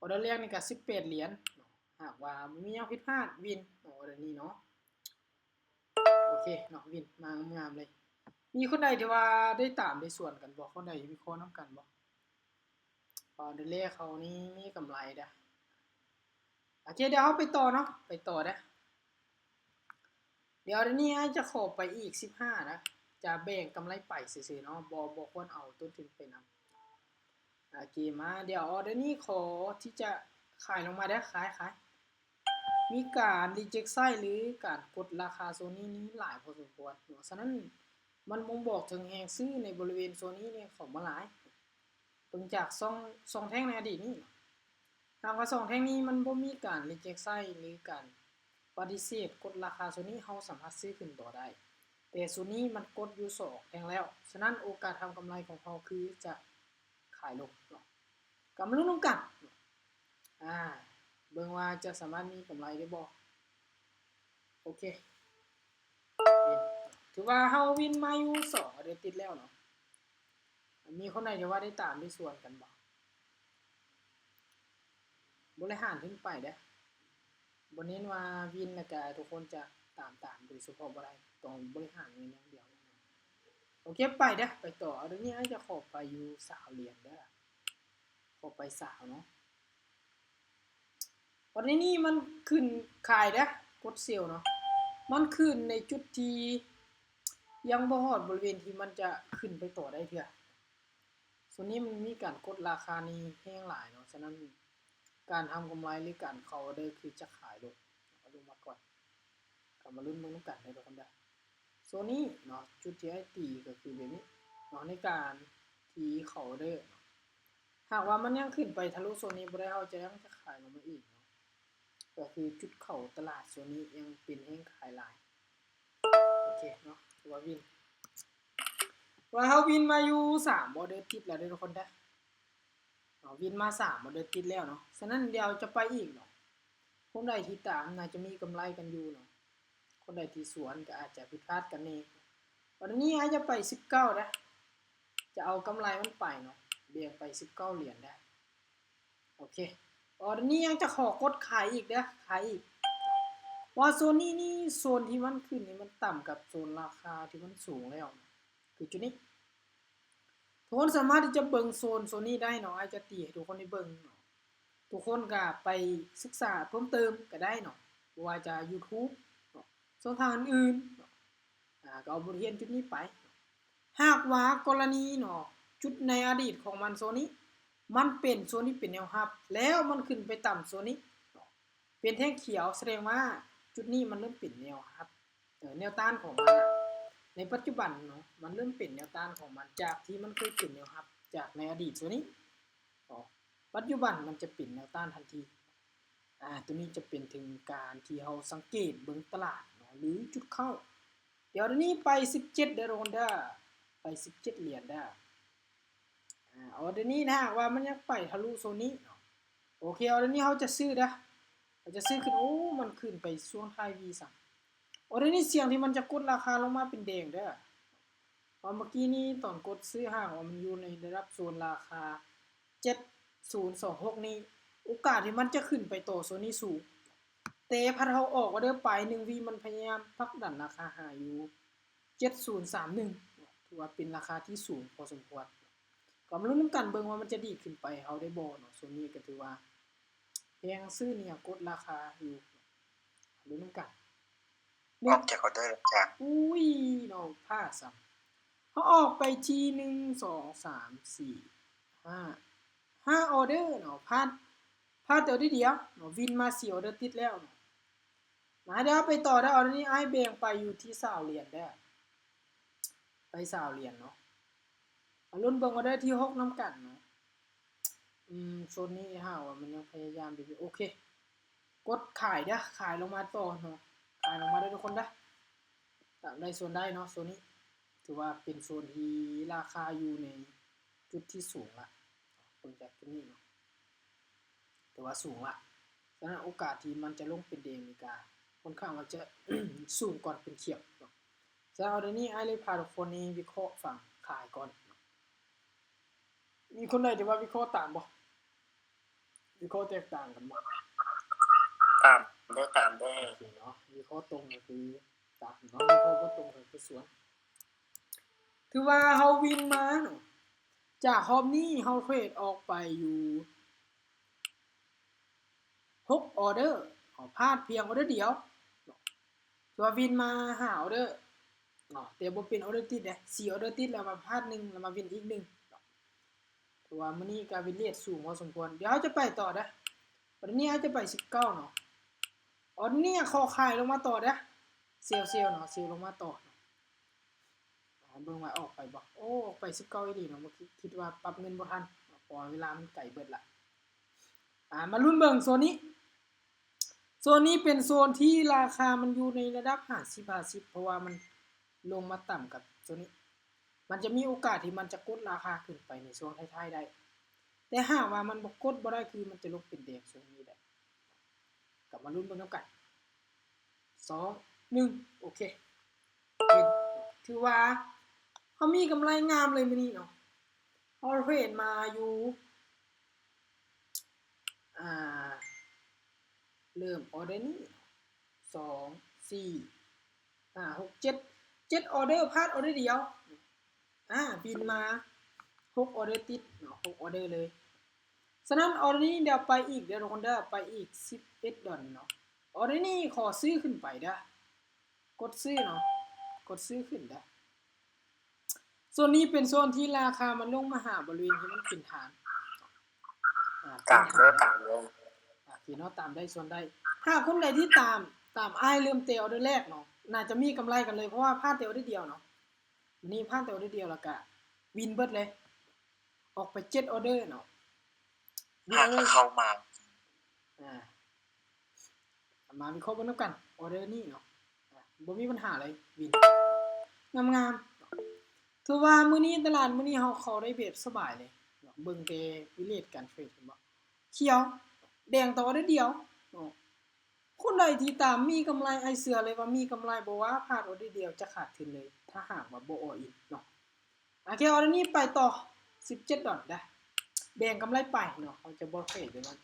อเดอร์แรกนี่ก็18เหรียญหากว่ามีหยังผิดพลาดวินออเดอร์นี้เนาะโอเคเนาะวินมางามๆเลยมีคนใดที่ว่าได้ตามได้ส่วนกันบ่คนใดวิเคราะห์นำกันบ่ออเดอร์แรกเขานี่มีกำไรเด้อโอเคเดี๋ยวเราไปต่อเนาะไปต่อเด้อเดี๋ยวเดี๋ยวนี้จะขอไปอีก15นะจะแบ่งกำไรไปซื่อๆเนาะบ่ควรเอาต้นทุนไปนำโอเคมาเดี๋ยวออเดอร์นี้ขอที่จะขายลงมาเด้อขายมีการรีเจ็คไซส์หรือการกดราคาโซนนี้หลายพอสมควรเนาะฉะนั้นมันบ่งบอกถึงแฮงซื้อในบริเวณโซนนี้เนี่ยของมาหลายเบิ่งจาก2แท่งในอดีตนี่หากว่า2แท่งนี้มันบ่มีการรีเจ็คไซส์หรือการปฏิเสธกดราคาโซนนี้เฮาสามารถซื้อขึ้นต่อได้แต่โซนนี้มันกดอยู่2แท่งแล้วฉะนั้นโอกาสทำกำไรของเฮาคือจะขายลงเนาะกำลังลุ้นกันเบิ่งว่าจะสามารถมีกำไรได้บ่โอเคถือว่าเฮาวินมาอยู่2เดือนติดแล้วเนาะมีคนไหนที่ว่าได้ตามได้ส่วนกันบ่บริหารขึ้นไปเด้อบ่เน้นว่าวินแล้วก็ทุกคนจะตามโดยเฉพาะบ่ได้ต้องบริหารเงินอย่างเดียวโอเคไปเด้อไปต่อเดี๋ยวนี้จะขอไปอยู่20เหรียญเด้อขอไป20เนาะวันนี้นี่มันขึ้นขายเด้อกดเซลล์เนาะมันขึ้นในจุดที่ยังบ่ฮอดบริเวณที่มันจะขึ้นไปต่อได้เทื่อส่วนนี้มันมีการกดราคานี้แห้งหลายเนาะฉะนั้นการทำกำไรหรือการเข้าได้คือจะขายลงเอาลงมาก่อนกลับมาลุ้นมึงกันได้ทุกคนได้โซนนี้เนาะจุดที่ให้ตีก็คือแบบนี้เนาะในการที่เข้าได้หากว่ามันยังขึ้นไปทะลุโซนนี้บ่ได้เฮาจะยังจะขายลงมาอีกเนาะก็คือจุดเข้าตลาดโซนนี้ยังเป็นแห้งขายหลายโอเคเนาะถือว่าวินว่าเฮาวินมาอยู่3ออเดอร์ติดแล้วเด้อทุกคนเด้อวินมา3ออเดอร์ติดแล้วเนาะฉะนั้นเดี๋ยวจะไปอีกเนาะคนใดที่ตามน่าจะมีกำไรกันอยู่เนาะคนใดที่สวนก็อาจจะผิดพลาดกันนี่วันนี้อาจจะไป19นะจะเอากำไรมันไปเนาะเบี่ยงไป19เหรียญได้โอเควันนี้ยังจะขอกดขายอีกเด้อขายอีกว่าโซนนี้นี่โซนที่มันขึ้นนี่มันต่ำกับโซนราคาที่มันสูงแล้วคือจุดนี้ทุกคนสามารถที่จะเบิ่งโซนนี้ได้เนาะอาจจะตีให้ทุกคนได้เบิ่งเนาะทุกคนก็ไปศึกษาเพิ่มเติมก็ได้เนาะว่าจะ YouTube เนาะช่องทางอื่นเนาะก็เอาบทเรียนจุดนี้ไปหากว่ากรณีเนาะจุดในอดีตของมันโซนนี้มันเป็นโซนที่เป็นแนวรับแล้วมันขึ้นไปต่ำโซนนี้เป็นแท่งเขียวแสดงว่าจุดนี้มันเริ่มเป็นแนวรับแนวต้านของมันในปัจจุบันเนาะมันเริ่มเป็นแนวต้านของมันจากที่มันเคยเป็นแนวรับจากในอดีตโซนนี้ปัจจุบันมันจะเป็นแนวต้านทันทีตัวนี้จะเป็นถึงการที่เราสังเกตเบิ่งตลาดเนาะหรือจุดเข้าเดี๋ยวนี้ไป17เด้อทุกคนเด้อไป17เหรียญเด้อเอาเดี๋ยวนี้นะว่ามันยังไปทะลุโซนนี้เนาะโอเคเอาเดี๋ยวนี้เราจะซื้อเด้อเราจะซื้อขึ้นโอ้มันขึ้นไปช่วงท้าย V3 โอ้เดี๋ยวนี้เสี่ยงที่มันจะกดราคาลงมาเป็นแดงเด้อเพราะเมื่อกี้นี้ตอนกดซื้อห่างว่ามันอยู่ในระดับโซนราคา7026นี้โอกาสที่มันจะขึ้นไปต่อโซนนี้สูงแต่พัดเฮาออกว่าเด้อไป 1V มันพยายามผลักดันราคาหาอยู่7031ถือว่าเป็นราคาที่สูงพอสมควรก็มาลุ้นนำกันเบิ่งว่ามันจะดีขึ้นไปเฮาได้บ่เนาะโซนนี้ก็ถือว่าแพงซื้อเนี่ยกดราคาอยู่ลุ้นนำกันออกจากออเดอร์จ้ะอุ้ยเนาะพลาดซ้ำเฮาออกไปที1 2 3 4 5ออเดอร์เนาะพลาดเดี๋ยวเดียวเนาะวินมา4ออเดอร์ติดแล้วเนาะมาเดี๋ยวไปต่อได้ออเดอร์นี้อ้ายแบ่งไปอยู่ที่20เหรียญได้ไป20เหรียญเนาะลุ้นเบิ่งออเดอร์ที่6นำกันเนาะโซนนี้ฮะว่ามันยังพยายามอยู่โอเคกดขายเด้อขายลงมาต่อเนาะขายลงมาได้ทุกคนเด้อได้โซนได้เนาะโซนนี้ถือว่าเป็นโซนที่ราคาอยู่ในจุดที่สูงละเบิ่งจากจุดนี้เนาะแต่ว่าสูงละฉะนั้นโอกาสที่มันจะลงเป็นแดงนี่ก็ค่อนข้างว่าจะ สูงก่อนเป็นเขียวเนาะฉะนั้นเอาเดี๋ยวนี้อ้ายเลยพาทุกคนนี้วิเคราะห์ฝั่งขายก่อนมีคนใดที่ว่าวิเคราะห์ตามบ่ วิเคราะห์แตกต่างกันบ่ ตามได้ โอเคเนาะวิเคราะห์ตรงก็คือตามเนาะวิเคราะห์บ่ตรงก็คือสวนถือว่าเฮาวินมาเนาะจากรอบนี้เฮาเทรดออกไปอยู่6ออเดอร์พลาดเพียงออเดอร์เดียวถือว่าวินมา5ออเดอร์เนาะแต่บ่เป็นออเดอร์ติดเด้4ออเดอร์ติดแล้วมาพลาด1แล้วมาวินอีก1ถือว่ามื้อนี้ก็วินเรทสูงพอสมควรเดี๋ยวเราจะไปต่อเด้อวันนี้เราจะไป19เนาะเนี่ยคอขายลงมาต่อเด้อเซลล์เนาะเซลล์ลงมาต่อเบิ่งว่าออกไปบ่โอ้ออกไป19อีหลีเนาะบ่คิดว่าปรับเงินบ่ทันพอเวลามันใกล้เบิดละมาลุ้นเบิ่งโซนนี้โซนนี้เป็นโซนที่ราคามันอยู่ในระดับ50เพราะว่ามันลงมาต่ำกับโซนนี้มันจะมีโอกาสที่มันจะกดราคาขึ้นไปในช่วงท้ายๆได้แต่หากว่ามันบ่กดบ่ได้คือมันจะลงเป็นแดงโซนนี้ได้กลับมาลุ้นเบิ่งนำกัน2 1โอเคถือว่าเขามีกำไรงามเลยมื้อนี้เนาะเฮาเทรดมาอยู่เริ่มออเดอร์นี้2 4 5 6 7ออเดอร์พลาดออเดอร์เดียวบินมา6ออเดอร์ติดเนาะ6ออเดอร์เลยฉะนั้นออเดอร์นี้เดี๋ยวไปอีกเดี๋ยวทุกคนเด้อไปอีก11ดอลเนาะออเดอร์นี้ขอซื้อขึ้นไปเด้อกดซื้อเนาะกดซื้อขึ้นเด้อโซนนี้เป็นโซนที่ราคามันลงมาหาบริเวณที่มันเป็นฐานตามเลยโอเคเนาะตามได้ส่วนได้ถ้าคนใดที่ตามอ้ายเริ่มเตะออเดอร์แรกเนาะน่าจะมีกำไรกันเลยเพราะว่าพลาดเตะออเดอร์เดียวเนาะวันนี้พลาดเตะออเดอร์เดียวแล้วก็วินเบิดเลยออกไป7ออเดอร์เนาะหากเข้ามามาวิเคราะห์เบิ่งนำกันออเดอร์นี้เนาะบ่มีปัญหาเลยวินงามๆถือว่ามื้อนี้ตลาดมื้อนี้เฮาเข้าได้แบบสบายเลยเนาะเบิ่งแต่วิเลตการเทรดเห็นบ่เขียวแดงต่อออเดอร์เดียวเนาะคนใดที่ตามมีกำไรไอ้เสือเลยว่ามีกำไรบ่ว่าพลาดออเดอร์เดียวจะขาดทุนเลยถ้าหากว่าบ่อออินเนาะโอเคออเดอร์นี้ไปต่อ17ดอลได้แบ่งกำไรไปเนาะเขาจะบ่เทรดด้วยมัน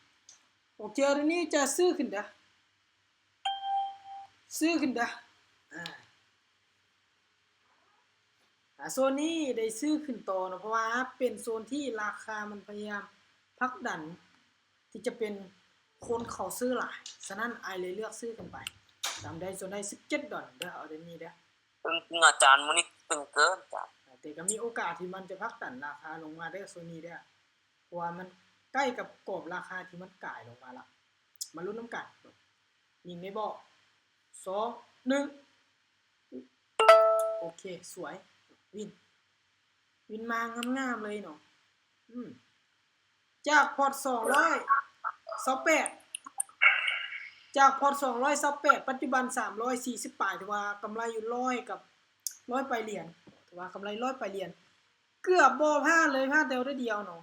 โอเคออเดอร์นี้จะซื้อขึ้นเด้อโซนนี้ได้ซื้อขึ้นต่อเนาะเพราะว่าเป็นโซนที่ราคามันพยายามผลักดันที่จะเป็นคนเขาซื้อหลายฉะนั้นไอเลยเลือกซื้อขึ้นไปตามได้โซนได้17ดอลเด้อเอาเดี๋ยวนี้เด้ออาจารย์มื้อนี้ตึงเกินจ้ะแต่ก็มีโอกาสที่มันจะผลักดันราคาลงมาได้โซนนี้เด้อเพราะว่ามันใกล้กับกรอบราคาที่มันก่ายลงมาละมาลุ้นน้ำกันยิงได้บ่2 1โอเคสวยวินมางามๆเลยเนาะจากพอร์ต228จากพอร์ต228ปัจจุบัน340ปลายถือว่ากำไรอยู่100กับ100ปลายเหรียญถือว่ากำไร100ปลายเหรียญเกือบบ่พลาดเลยพลาดแต่ได้เดียวเนาะ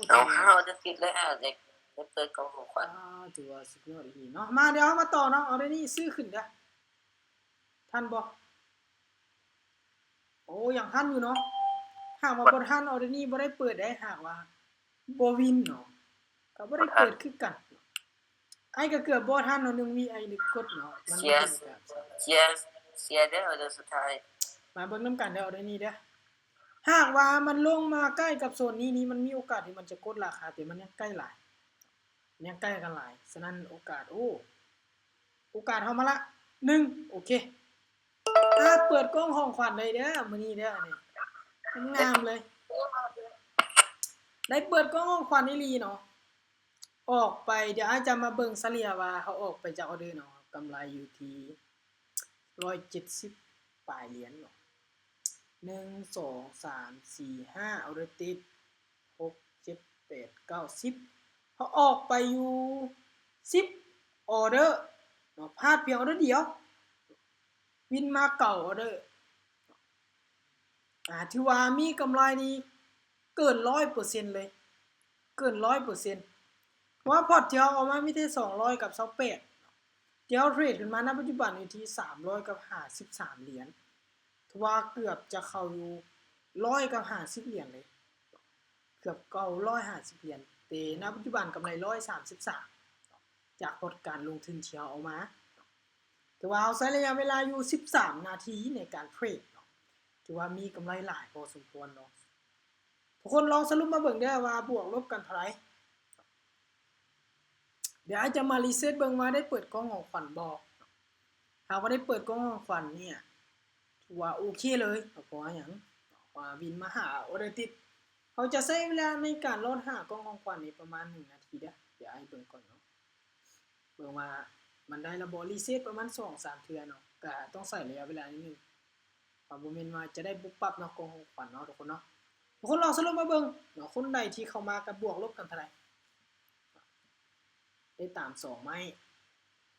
เอาจะติดเลยเด็กเปิดกองของขวัญถือว่าสุดยอดอีเนาะมาเดี๋ยวมาต่อเนาะเอาได้นี่ซื้อขึ้นเด้อทันบ่โอ้อย่างทันอยู่เนาะหากว่าบ่ทันเอาได้นี่บ่ได้เปิดได้หากว่าบ่วินเนาะก็บ่ได้เปิดคือกันไอ้ก็เกือบบ่ทันเนาะ1วิไอ้นึกกดเนาะมันเสียเด้อเดี๋ยวสุดท้ายมาเบิ่งนำกันเด้อเอาได้นี่เด้อหากว่ามันลงมาใกล้กับโซนนี้มันมีโอกาสที่มันจะกดราคาแต่มันยังใกล้หลายยังใกล้กันหลายฉะนั้นโอกาสเฮามาละ1โอเคเปิดกล้องของขวัญเลยเด้อมื้อนี้เด้อนี่งามเลยได้เปิดกล้องของขวัญอีหลีเนาะออกไปเดี๋ยวอาจจะมาเบิ่งซะเลียว่าเขาออกไปจากออเดอร์เนาะกำไรอยู่ที่170ปลายเหรียญเนาะ1 2 3 4 5ออเดอร์ติด6 7 8 9 10เขาออกไปอยู่10ออเดอร์เนาะพลาดเพียงออเดอร์เดียววินมาเก่าออเดอร์ถือว่ามีกำไรนี้เกิน 100% เลยเกิน 100%เพราะว่าพอร์ตที่เฮาเอามามีแต่200กับ28ที่เฮาเทรดขึ้นมาณปัจจุบันอยู่ที่300กับ53เหรียญถือว่าเกือบจะเข้าอยู่100กับ50เหรียญเลยเกือบ950เหรียญเ แต่ณปัจจุบันกำไร133จากผลการลงทุนที่เราเอามาถือว่าเราใช้ระยะเวลาอยู่13นาทีในการเทรดเนาะถือว่ามีกำไรหลายพอสมควรเนาะทุกคนลองสรุปมาเบิ่งได้ว่าบวกลบกันเท่าไหร่เดี๋ยวอาจจะมารีเซ็ตเบิ่งว่าได้เปิดกล้องของขวัญบ่ถ้าว่าได้เปิดกล้องของขวัญเนี่ยถือว่าโอเคเลยเพราะว่าหยังว่าวินมาหาออเดอร์ติดเขาจะใช้เวลาในการโหลดหากล้องของขวัญนี่ประมาณ1นาทีเดี๋ยวให้เบิ่งก่อนเนาะเบิ่งว่ามันได้ระบบรีเซ็ตประมาณ 2-3 เทื่อเนาะก็ต้องใช้ระยะเวลานิดนึงบ่แม่นว่าจะได้ปุ๊บปั๊บเนาะกล้องของขวัญเนาะทุกคนเนาะทุกคนลองสรุปมาเบิ่งเนาะคนใดที่เข้ามากันบวกลบกันเท่าไหร่ได้ตาม2ไหม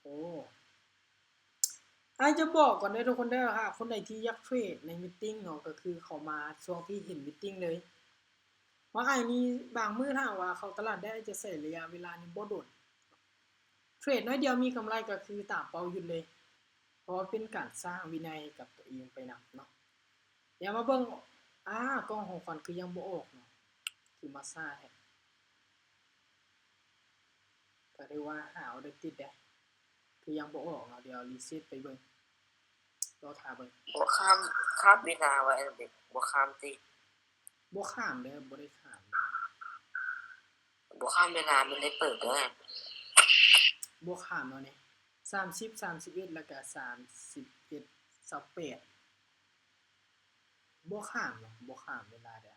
โอ้อาจจะบอกก่อนเด้อทุกคนเด้อค่ะคนใดที่อยากเทรดในมีตติ้งเนาะก็คือเข้ามาช่วงที่เห็นมีตติ้งเลยว่าไอ้นี่บางมื้อถ้าว่าเข้าตลาดได้จะใช้ระยะเวลานี่บ่โดนเทรดน้อยเดียวมีกำไรก็คือตามเป้าหยุดเลยเพราะว่าเป็นการสร้างวินัยกับตัวเองไปนำเนาะเดี๋ยวมาเบิ่งกล้องของขวัญคือยังบ่ออกเนาะคือมาซ่าแท้ก็ได้ว่าหาเอาได้ติดได้คือยังบ่ออกเนาะเดี๋ยวรีเซ็ตไปเบิ่งรอท่าเบิ่ง บ่ข้ามเวลาไว้เด็กบ่ข้ามติ บ่ข้ามเด้อบ่ได้ข้ามบ่ข้ามเวลามันได้เปิดเด้อบ่ข้ามเนาะนี่30 31แล้วก็31 28บ่ข้ามเนาะบ่ข้ามเวลาเด้อ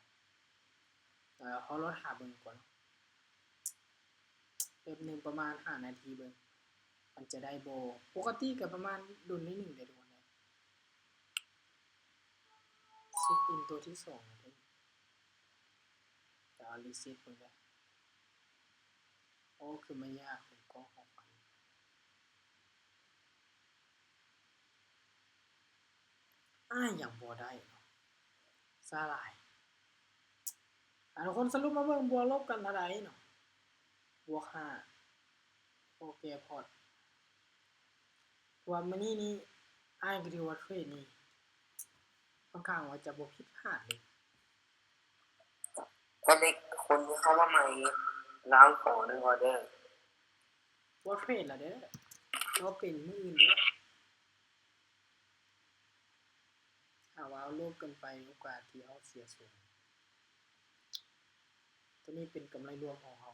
เขารอท่าเบิ่งก่อนแป๊บนึงประมาณ5นาทีเบิ่งมันจะได้บ่ปกติก็ประมาณดุลนิดนึงได้ทุกคนนะเช็คอินตัวที่2นะทุกจะรีเซ็ตเบิ่งได้โอ้คือไม่ยากเป็นกล้องของมันยังบ่ได้เนาะสาหร่ายทุกคนสรุปมาเบิ่งบวกลบกันเท่าใดเนาะบวก5โอเคพอดว่ามื้อนี้นี่ก็ถือว่าเทรดนี่ค่อนข้างว่าจะบ่ผิดพลาดเลย ถ้าเด็กคนที่เข้ามาใหม่ล้างของในออเดอร์บ่เทรดล่ะเด้อเราเป็นมื้ออื่นเด้อถ้าว่าเอาลบกันไปโอกาสที่เฮาเสียสูงตัวนี้เป็นกำไรรวมของเฮา